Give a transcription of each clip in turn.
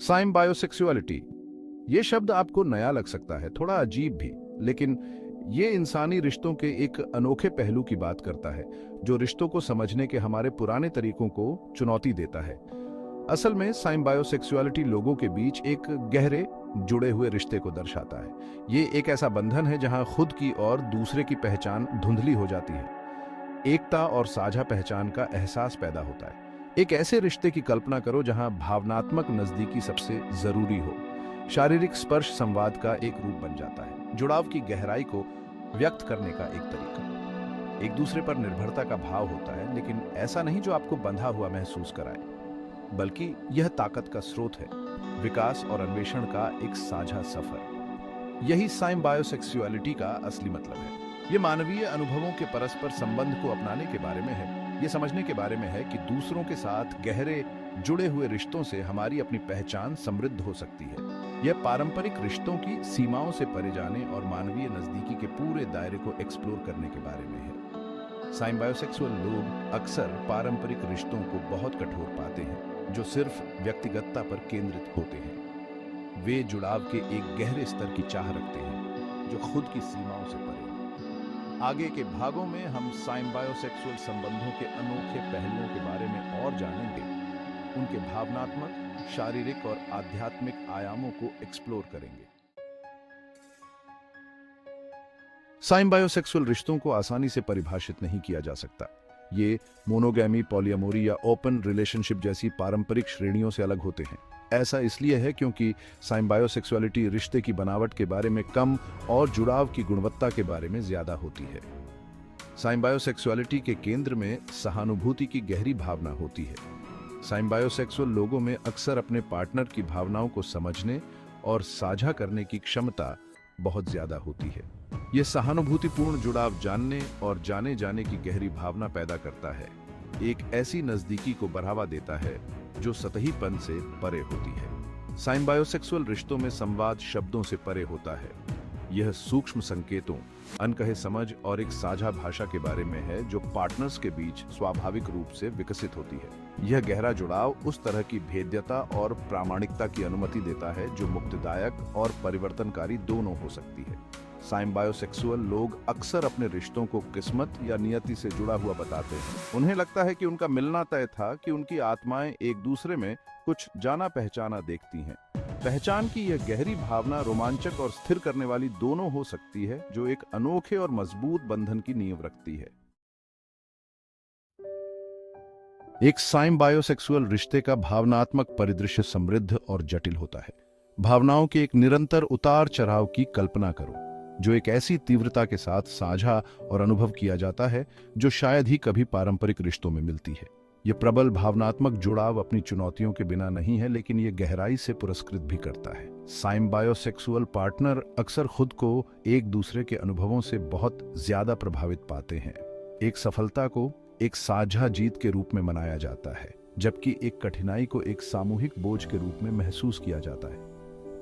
साइम्बायोसेक्सुअलिटी, ये शब्द आपको नया लग सकता है, थोड़ा अजीब भी, लेकिन ये इंसानी रिश्तों के एक अनोखे पहलू की बात करता है जो रिश्तों को समझने के हमारे पुराने तरीकों को चुनौती देता है। असल में साइम्बायोसेक्सुअलिटी लोगों के बीच एक गहरे जुड़े हुए रिश्ते को दर्शाता है। ये एक ऐसा बंधन है जहां खुद की और दूसरे की पहचान धुंधली हो जाती है, एकता और साझा पहचान का एहसास पैदा होता है। एक ऐसे रिश्ते की कल्पना करो जहां भावनात्मक नजदीकी सबसे जरूरी हो। शारीरिक स्पर्श संवाद का एक रूप बन जाता है, जुड़ाव की गहराई को व्यक्त करने का एक तरीका। एक दूसरे पर निर्भरता का भाव होता है, लेकिन ऐसा नहीं जो आपको बंधा हुआ महसूस कराए, बल्कि यह ताकत का स्रोत है, विकास और अन्वेषण का एक साझा सफर। यही साइम्बायोसेक्सुअलिटी का असली मतलब है। ये मानवीय अनुभवों के परस्पर संबंध को अपनाने के बारे में है। ये समझने के बारे में है कि दूसरों के साथ गहरे जुड़े हुए रिश्तों से हमारी अपनी पहचान समृद्ध हो सकती है। यह पारंपरिक रिश्तों की सीमाओं से परे जाने और मानवीय नजदीकी के पूरे दायरे को एक्सप्लोर करने के बारे में है। साइम्बायोसेक्सुअल लोग अक्सर पारंपरिक रिश्तों को बहुत कठोर पाते हैं, जो सिर्फ व्यक्तिगतता पर केंद्रित होते हैं। वे जुड़ाव के एक गहरे स्तर की चाह रखते हैं, जो खुद की सीमाओं से परे। आगे के भागों में हम साइम्बायोसेक्सुअल संबंधों के अनोखे पहलुओं के बारे में और जानेंगे, उनके भावनात्मक, शारीरिक और आध्यात्मिक आयामों को एक्सप्लोर करेंगे। साइम्बायोसेक्सुअल रिश्तों को आसानी से परिभाषित नहीं किया जा सकता। ये मोनोगैमी, पॉलिएमोरी या ओपन रिलेशनशिप जैसी पारंपरिक श्रेणियों से अलग होते हैं। ऐसा इसलिए है क्योंकि साइम्बायोसेक्सुअलिटी रिश्ते की बनावट के बारे में कम और जुड़ाव की गुणवत्ता के बारे में ज्यादा होती है। साइम्बायोसेक्सुअलिटी के केंद्र में सहानुभूति की गहरी भावना होती है। साइम्बायोसेक्सुअल लोगों में अक्सर अपने पार्टनर की भावनाओं को समझने और साझा करने की क्षमता बहुत ज्यादा होती है। यह सहानुभूतिपूर्ण जुड़ाव जानने और जाने जाने की गहरी भावना पैदा करता है, एक ऐसी नजदीकी को बढ़ावा देता है जो सतहीपन से परे होती है। साइम्बायोसेक्सुअल रिश्तों में संवाद शब्दों से परे होता है। यह सूक्ष्म संकेतों, अनकहे समझ और एक साझा भाषा के बारे में है जो पार्टनर्स के बीच स्वाभाविक रूप से विकसित होती है। यह गहरा जुड़ाव उस तरह की भेद्यता और प्रामाणिकता की अनुमति देता है जो मुक्तिदायक और परिवर्तनकारी दोनों हो सकती है। साइम्बायोसेक्सुअल लोग अक्सर अपने रिश्तों को किस्मत या नियति से जुड़ा हुआ बताते हैं। उन्हें लगता है कि उनका मिलना तय था, कि उनकी आत्माएं एक दूसरे में कुछ जाना पहचाना देखती हैं। पहचान की यह गहरी भावना रोमांचक और स्थिर करने वाली दोनों हो सकती है, जो एक अनोखे और मजबूत बंधन की नींव रखती है। एक साइम्बायोसेक्सुअल रिश्ते का भावनात्मक परिदृश्य समृद्ध और जटिल होता है। भावनाओं के एक निरंतर उतार चढ़ाव की कल्पना करो, जो एक ऐसी तीव्रता के साथ साझा और अनुभव किया जाता है जो शायद ही कभी पारंपरिक रिश्तों में मिलती है। यह प्रबल भावनात्मक जुड़ाव अपनी चुनौतियों के बिना नहीं है, लेकिन यह गहराई से पुरस्कृत भी करता है। साइम्बायोसेक्सुअल पार्टनर अक्सर खुद को एक दूसरे के अनुभवों से बहुत ज्यादा प्रभावित पाते हैं। एक सफलता को एक साझा जीत के रूप में मनाया जाता है, जबकि एक कठिनाई को एक सामूहिक बोझ के रूप में महसूस किया जाता है।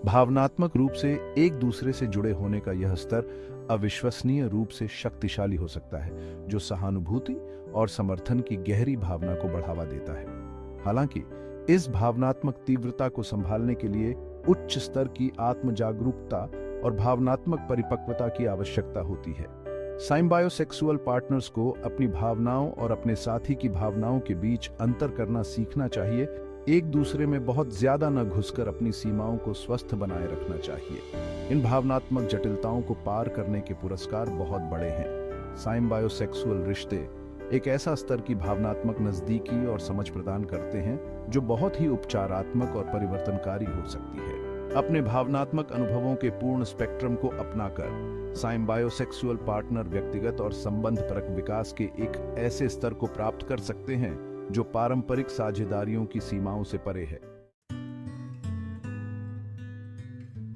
भावनात्मक रूप से एक दूसरे से जुड़े होने का यह स्तर अविश्वसनीय रूप से शक्तिशाली हो सकता है, जो सहानुभूति और समर्थन की गहरी भावना को बढ़ावा देता है। हालांकि इस भावनात्मक तीव्रता को संभालने के लिए उच्च स्तर की आत्म जागरूकता और भावनात्मक परिपक्वता की आवश्यकता होती है। साइम्बायोसेक्सुअल पार्टनर्स को अपनी भावनाओं और अपने साथी की भावनाओं के बीच अंतर करना सीखना चाहिए। एक दूसरे में बहुत ज्यादा न घुसकर अपनी सीमाओं को स्वस्थ बनाए रखना चाहिए। इन भावनात्मक जटिलताओं को पार करने के पुरस्कार बहुत बड़े हैं। साइम्बायोसेक्सुअल रिश्ते एक ऐसा स्तर की भावनात्मक नजदीकी और समझ प्रदान करते हैं जो बहुत ही उपचारात्मक और परिवर्तनकारी हो सकती है। अपने भावनात्मक अनुभवों के पूर्ण स्पेक्ट्रम को अपनाकर साइम्बायोसेक्सुअल पार्टनर व्यक्तिगत और संबंधपरक विकास के एक ऐसे स्तर को प्राप्त कर सकते हैं जो पारंपरिक साझेदारियों की सीमाओं से परे है।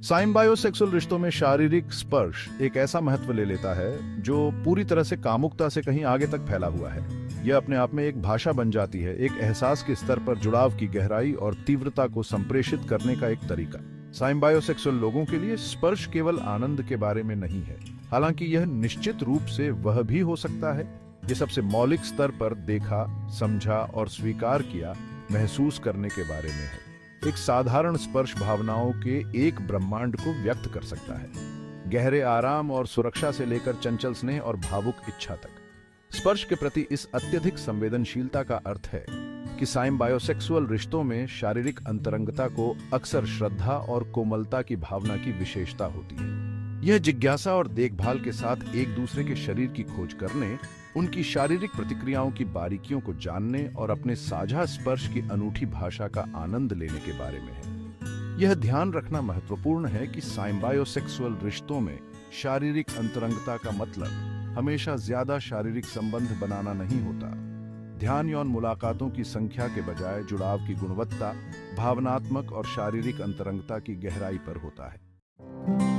साइम्बायोसेक्सुअल रिश्तों में शारीरिक स्पर्श एक ऐसा महत्व ले लेता है जो पूरी तरह से कामुकता से कहीं आगे तक फैला हुआ है। यह अपने आप में एक भाषा बन जाती है, एक एहसास के स्तर पर जुड़ाव की गहराई और तीव्रता को संप्रेषित करने का एक तरीका। साइम्बायोसेक्सुअल लोगों के लिए स्पर्श केवल आनंद के बारे में नहीं है। हालांकि यह निश्चित रूप से वह भी हो सकता है। यह सबसे मौलिक स्तर पर देखा, समझा और स्वीकार किया, महसूस करने के बारे में है। एक साधारण स्पर्श भावनाओं के एक ब्रह्मांड को व्यक्त कर सकता है, गहरे आराम और सुरक्षा से लेकर चंचल स्नेह और भावुक इच्छा तक। स्पर्श के प्रति इस अत्यधिक संवेदनशीलता का अर्थ है कि साइम्बायोसेक्सुअल रिश्तों में शारीरिक अंतरंगता को अक्सर श्रद्धा और कोमलता की भावना की विशेषता होती है। यह जिज्ञासा और देखभाल के साथ एक दूसरे के शरीर की खोज करने, उनकी शारीरिक प्रतिक्रियाओं की बारीकियों को जानने और अपने साझा स्पर्श की अनूठी भाषा का आनंद लेने के बारे में है। यह ध्यान रखना महत्वपूर्ण है कि साइम्बायोसेक्सुअल रिश्तों में शारीरिक अंतरंगता का मतलब हमेशा ज्यादा शारीरिक संबंध बनाना नहीं होता। ध्यान यौन मुलाकातों की संख्या के बजाय जुड़ाव की गुणवत्ता, भावनात्मक और शारीरिक अंतरंगता की गहराई पर होता है।